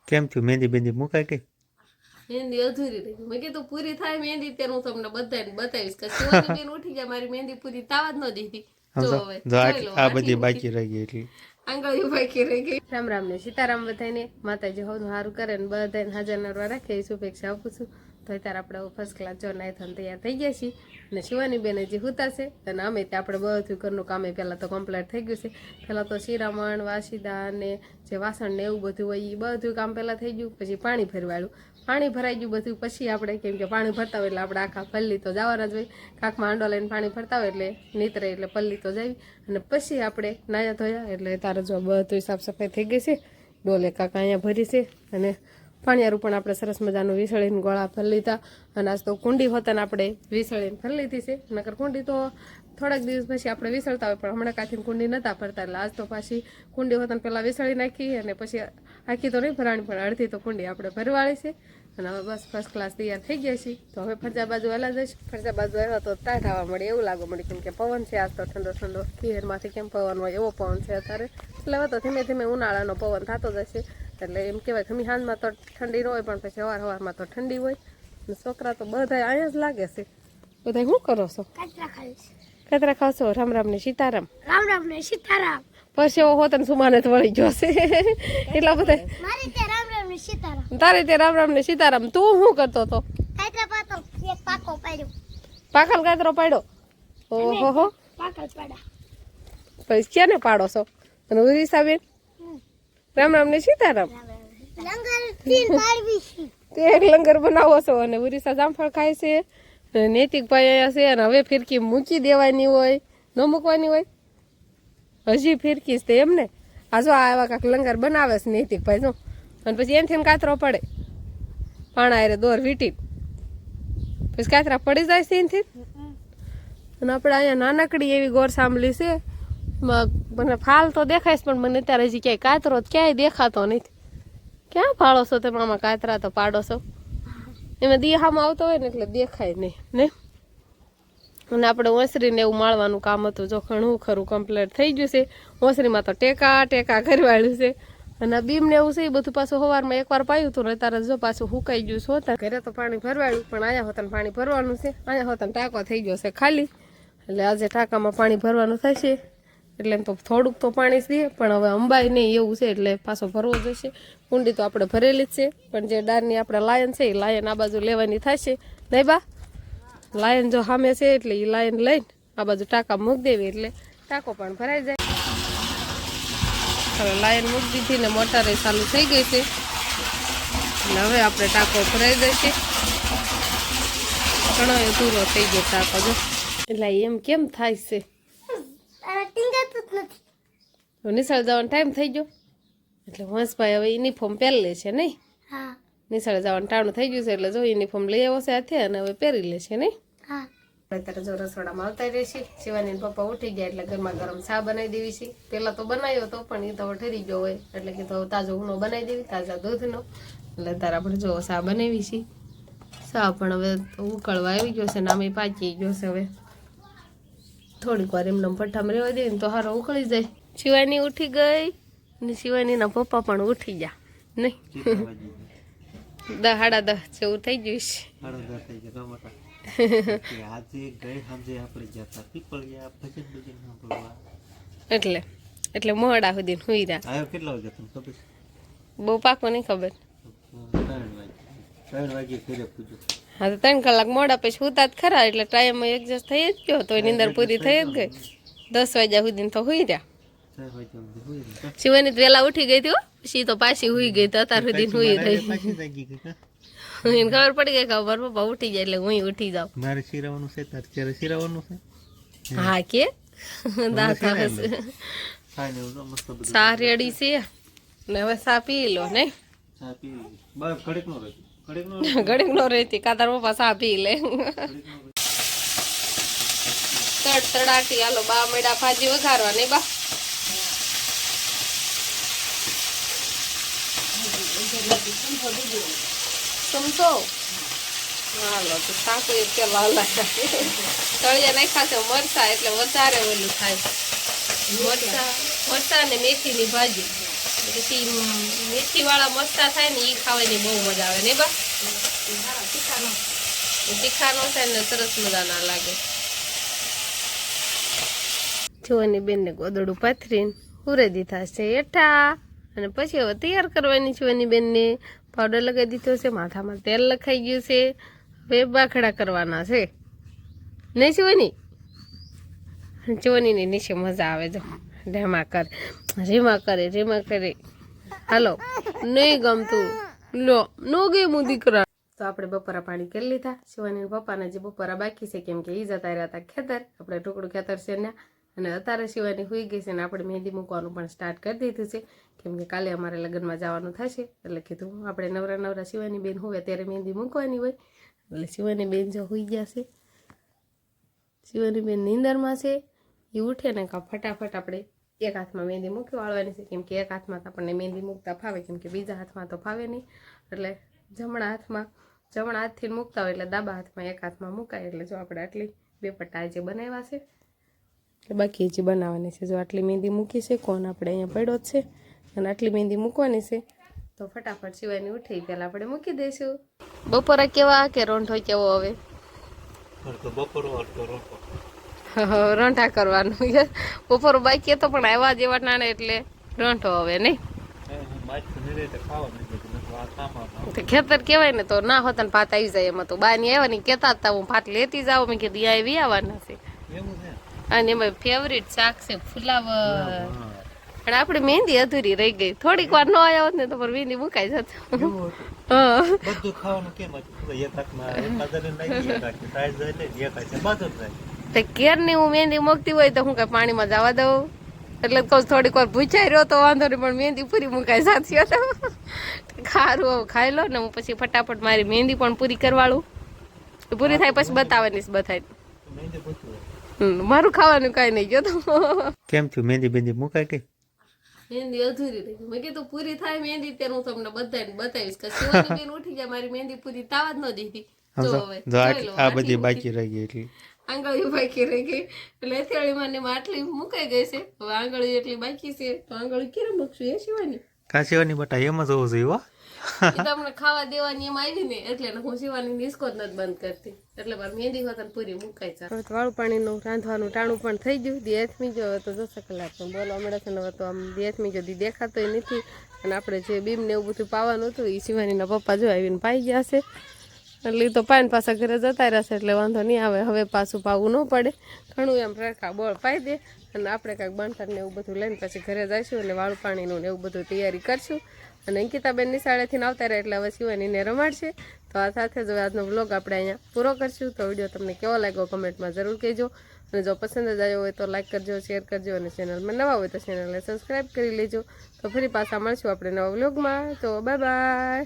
કેમ થયું મહેંદી બેંદી મુકાઈ ગઈ? મહેંદી અધૂરી રહી. મેં કીધું પૂરી થાય મહેંદી ત્યારે હું તમને બધાને બતાવીશ કે શિવાની બેન ઉઠી જાય મારી મહેંદી પૂરી તાવા જ ન દીધી. જો હવે જોઈ લો આ બધી બાકી રહી ગઈ એટલી આંગળીઓ બાકી રહી ગઈ. રામ રામ ને સીતારામ બધાને. માતાજી હોનું સારું કરે ને બધાને હાજર નરવા રાખે એ શુભેચ્છા આપું છું. તો અત્યારે આપણે ફર્સ્ટ ક્લાસ જો નાયથન તૈયાર થઈ ગયા છીએ અને શિવાની બેન હજી હુતાશે અને અમે ત્યાં આપણે બધું ઘરનું કામે પહેલાં તો કમ્પ્લીટ થઈ ગયું છે. પહેલાં તો શિરામણ વાસીદા અને જે વાસણ ને એવું બધું હોય એ બધું કામ પહેલાં થઈ ગયું. પછી પાણી ભરવાળું પાણી ભરાઈ ગયું બધું. પછી આપણે કેમ કે પાણી ભરતા હોય એટલે આપણે આખા પલ્લી તો જવાના જ હોય. કાંકમાં આંડો લઈને પાણી ભરતા હોય એટલે નીતરે એટલે પલ્લી તો જાવી અને પછી આપણે નાયા ધોયા એટલે તારે જો બધું સાફ સફાઈ થઈ ગઈ છે. ડોલે કાકા અહીંયા ભરી છે અને પાણીયારું પણ આપણે સરસ મજાનું વિસળીને ગોળા ભરી લીધા અને આજ તો કુંડી હોતાને આપણે વિસળીને ભરી લીધી છે. નકર કુંડી તો થોડાક દિવસ પછી આપણે વિસળતા હોય પણ હમણાં કાંથી કુંડી નહોતા ભરતા એટલે આજ તો પાછી કુંડી હોતાને પહેલાં વિસળી નાખી અને પછી આખી તો નહીં ભરાણી પણ અડધી તો કુંડી આપણે ભરવાળી છે. અને હવે બસ ફર્સ્ટ ક્લાસ તૈયાર થઈ ગયા છીએ. તો હવે ફરજા બાજુ વહેલા જઈશ. ફરજા બાજુ આવ્યા તો ટાઢ આવવા મળે એવું લાગવા મળે કેમ કે પવન છે આજ તો ઠંડો ઠંડો. ખીરમાંથી કેમ પવન હોય એવો પવન છે અત્યારે. એટલે હવે તો ધીમે ધીમે ઉનાળાનો પવન થતો જશે. એટલે એમ કહેવાય ખમી હાંજમાં તો ઠંડી ન હોય પણ પછી સવારમાં તો ઠંડી હોય. અને છોકરા તો બધા અહીંયા જ લાગે છે. બધા શું કરો છો? કતરા ખાશો? રામ રામ ને સીતારામ. રામ રામ ને સીતારામ. પરસેવો હોત ને સુમાને જ વળી જશે એટલા બધા. મારે તે રામ રામ ને સીતારામ. તારે તે રામ રામ ને સીતારામ. તું શું કરતો હતો? કાતરા પાતો એક પાકો પાડ્યો. પાકલ કાતરો પાડ્યો? ઓહો હો. પાકલ પાડા. પછી ક્યાંને પાડો છો? અને ઉરીસાબેન રામ રામ ને સીતારામ. લંગર તીન પાડવી છે. તે એક લંગર બનાવો છો અને ઉરીસા જામફળ ખાય છે. નૈતિકભાઈ અહીંયા છે અને હવે ફિરકી મૂકી દેવાની હોય ન મૂકવાની હોય હજી ફિરકી તે એમને. આ જો આ એવા કાંક લંગર બનાવે છે નૈતિકભાઈ જો અને પછી એનથી કાતરો પડે પાણા હારે દોર વીટી પછી કાતરા પડી જાય છે એનથી. અને આપણે અહીંયા નાનકડી એવી ગોર સાંભળી છે મને ફાલ તો દેખાય છે પણ મને અત્યારે હજી ક્યાંય કાતરો ક્યાંય દેખાતો નથી. ક્યાં પાડો છો તમે આમાં કાતરા તો પાડો છો? એમાં દિહામાં આવતો હોય ને એટલે દેખાય નહીં ને. અને આપણે ઓસરીને એવું માળવાનું કામ હતું જો ઘણું ખરું કમ્પ્લીટ થઈ ગયું છે. ઓસરીમાં તો ટેકા કરવાળ્યું છે અને બીમને એવું છે એ બધું પાછું સવારમાં એકવાર પાયું હતું ને તારે જો પાછું સુકાઈ ગયું છે. હોતા ઘરે તો પાણી ભરવાયું પણ અહીંયા હોતા પાણી ભરવાનું છે. અહીંયા હોતા ટાંકો થઈ ગયો છે ખાલી એટલે આજે ટાંકામાં પાણી ભરવાનું થશે. એટલે એમ તો થોડુંક તો પાણી જ દે પણ હવે અંબાઈ નહીં એવું છે એટલે પાછો ભરવો જશે. કુંડી તો આપણે ભરેલી જ છે પણ જે ડારની આપણે લાયન છે એ લાયન આ બાજુ લેવાની થશે નહીં બા. લાયન જો સામે છે એટલે એ લાયન લઈને આ બાજુ ટાંકા મૂકી દેવી એટલે ટાંકો પણ ભરાઈ જાય. હવે લાયન મૂકી દીધી ને મોટરે ચાલુ થઈ ગઈ છે એટલે હવે આપણે ટાંકો ભરાઈ જશે. ઘણો અધૂરો થઈ ગયો ટાંકો જો એટલે એમ કેમ થાય છે? નિશાળ જવાનો ટાઈમ થઈ ગયો એટલે હંસભાઈ હવે યુનિફોર્મ પહેરી લે છે નહીં. નિશાળ જવાનું ટાણું થઈ ગયું છે એટલે જો યુનિફોર્મ લઈ આવ્યો છે હાથે અને હવે પહેરી લે છે નહીં. અત્યારે જો રસોડામાં આવતા રહેશે. શિવાની પપ્પા ઉઠી ગયા એટલે ગરમા ગરમ ચા બનાવી દેવી છે. પેલા તો બનાવ્યો હતો પણ એ તો ઠરી ગયો હોય એટલે કે તો તાજો ઊનો બનાવી દેવી તાજા દૂધનો. એટલે તારા આપણે જો ચા બનાવી છે. ચા પણ હવે ઉકળવા આવી ગયો છે ને આમે પાકી ગયો છે. હવે થોડીક વાર એમને ભઠ્ઠામાં રહેવા દે ને તો સારો ઉકળી જાય. શિવાની ઉઠી ગઈ અને શિવાનીના પપ્પા પણ ઉઠી ગયા નહીં. 10 સાડા 10 જેવું થઈ ગયું છે. એટલે મોડા સુધી હુઈ રહ્યા. બહુ પાકો નહીં ખબર. હા તો 3 કલાક મોડા પછી હુતા જ ખરા એટલે ટાઈમ એડજસ્ટ થઈ જ ગયો તો નીંદર પૂરી થઈ જ ગઈ. 10 વાગ્યા સુધી તો હુઈ રહ્યા. શિવાની તો વહેલા ઉઠી ગઈ હતી પછી તો પાછી હુઈ ગઈ તો અત્યાર સુધી હુઈ રહી. એને ખબર પડી ગઈ કે મારા પપ્પા ઉઠી જાય એટલે હું ઉઠી જાઉં. મારે શિરાવાનું છે તારે ક્યારે શિરાવાનું છે? હા કે દાંત આવે છે. ચા રેડી છે ને હવે ચા પી લો ને. ઘડીક નો રહેતી કાતાર પપ્પા ચા પી લે. તડાટી હાલો બા મેડા ભાજી વઘારવા નહીં બા. સમજો હાલો તો સાકુ એક પેલા તળિયા નાખ્યા છે મરચા એટલે વધારે ઓલું થાય. મરચા ને મેથીની ભાજી પછી મેથીવાળા મસ્તા થાય ને એ ખાવાની બહુ મજા આવે ને બા તીખાનો થાય ને સરસ મજા ના લાગે. જુવાની બેનને ગોદડું પાથરીને પૂરે દીધા છે એઠા અને પછી હવે તૈયાર કરવાની જુવાની બેનને પાવડર લગાવી દીધો છે, માથામાં તેલ લખાઈ ગયું છે, હવે બાખડા કરવાના છે નહીં જુવાની. જુવાનીની નીચે મજા આવે જો રેમા કરે હાલો નહીં ગમતું લો નો ગેમું દીકરા. તો આપણે બપોરા પાણી કરી લીધા. શિવાની પપ્પાના જે બપોરા બાકી છે કેમ કે એ જતા રહ્યા હતા ખેતર, આપણે ટુકડું ખેતર છે ને, અને અત્યારે શિવાની સુઈ ગઈ છે ને આપણે મહેંદી મૂકવાનું પણ સ્ટાર્ટ કરી દીધું છે કેમ કે કાલે અમારે લગ્નમાં જવાનું થશે એટલે કીધું આપણે નવરા શિવાની બેન હોય ત્યારે મહેંદી મૂકવાની હોય એટલે શિવાની બેન જો સુઈ ગયા છે. શિવાની બેન નીંદરમાં છે, એ ઉઠે ને કાં ફટાફટ આપણે એક હાથમાં મહેંદી મૂકી વાળવાની છે કેમ કે એક હાથમાં તો આપણને મહેંદી મૂકતા ફાવે કેમ કે બીજા હાથમાં તો ફાવે નહીં, એટલે જમણા હાથથી મૂકતા હોય એટલે ડાબા હાથમાં એક હાથમાં મુકાય. એટલે જો આપણે આટલી 2 પટ્ટા જે બનાવ્યા છે એટલે બાકી જે બનાવવાની છે. જો આટલી મહેંદી મૂકી છે, કોણ આપણે અહીંયા પડ્યો જ છે અને આટલી મહેંદી મૂકવાની છે. તો ફટાફટ શિવાની ઉઠી પહેલાં આપણે મૂકી દઈશું. બપોરા કેવા કે રોંઢો કેવો હવે રોંઢા કરવાનું બપોર બાકી તો પણ આવ્યા જેવા નાણે એટલે રોંઢો હવે નહીં ખેતર કહેવાય ને તો ના હોતા ને ભાત આવી જાય. એમાં તો બાની આવ્યા ને કહેતા હતા હું ભાત લેતી જાઉં, મેં કીધું આવી આવવાના છે. અને એમાં ફેવરિટ શાક છે ફુલાવર, પણ આપડે મહેંદી અધૂરી રહી ગઈ. થોડીક વાર ન આવ્યા હોત ને તો મહેંદી મુકાઈ જત. કેરની હું મહેંદી મૂકતી હોય તો હું કઈ પાણીમાં જવા દઉં એટલે કહું થોડીક વાર ભૂચાઈ રહ્યો તો વાંધો નહીં, પણ મહેંદી પૂરી મુકાઈ જતી હતો. ખારું હવે ખાઈ લો ને હું પછી ફટાફટ મારી મહેંદી પણ પૂરી કરવાળું, પૂરી થાય પછી બતાવવાની બધાય. મારું ખાવાનું કઈ નહીં ગયો. કેમ થયું મહેંદી બેંદી મુકાઈ ગઈ? મહેંદી અધૂરી રહી. મેં કીધું પૂરી થાય મહેંદી ત્યારે હું તમને બધાને બતાવીશ કે શિવાની બેન ઉઠી જાય મારી મહેંદી પૂરી તાવા જ ન દીધી. આ બધી બાકી રહી ગઈ એટલી આંગળીઓ બાકી રહી ગઈ એટલે અથેળીમાં ને આટલી મુકાઈ ગઈ છે. હવે આંગળી એટલી બાકી છે તો આંગળી ક્યારે મૂકશું એ શિવાની? કા શિવાની બટા એમ જ હોવું જોઈએ. તમને ખાવા દેવાની એમ આવી ને એટલે હું શિવાની નિસ્કો જ નથી બંધ કરતી એટલે મારી મહેંદી હોતા પૂરી મુકાઈ જાય. હવે વાળું પાણીનું રાંધવાનું ટાણું પણ થઈ ગયું. દેહમી જો હવે તો 10 કલાક પણ બોલવા મળે છે ને હવે તો આમ દેહમી જો દેખાતોય નથી. અને આપણે જે બીમ ને એવું બધું પાવાનું હતું એ શિવાનીના પપ્પા જો આવીને પાઈ ગયા છે એટલે તો પાન પાછા ઘરે જતા રહેશે એટલે વાંધો નહીં આવે. હવે પાછું પાવું ન પડે, ઘણું એમ રખા બોળ પાઈ દે અને આપણે કાંઈક બનતા ને એવું બધું લઈને પછી ઘરે જઈશું એટલે વાળું પાણીનું ને એવું બધું તૈયારી કરશું. અને અંકિતાબેન નિશાળેથી આવતા રહે એટલે હવે શિવાનીને રમાડશે. તો આ સાથે જ આજનો વ્લોગ આપણે અહીંયા પૂરો કરશું. તો વિડીયો તમને કેવો લાગ્યો કમેન્ટમાં જરૂર કહેજો, અને જો પસંદ જ આવ્યો હોય તો લાઈક કરજો, શેર કરજો, અને ચેનલમાં નવા હોય તો ચેનલને સબસ્ક્રાઈબ કરી લેજો. તો ફરી પાછા મળશું આપણે નવા વ્લોગમાં. તો બાય બાય.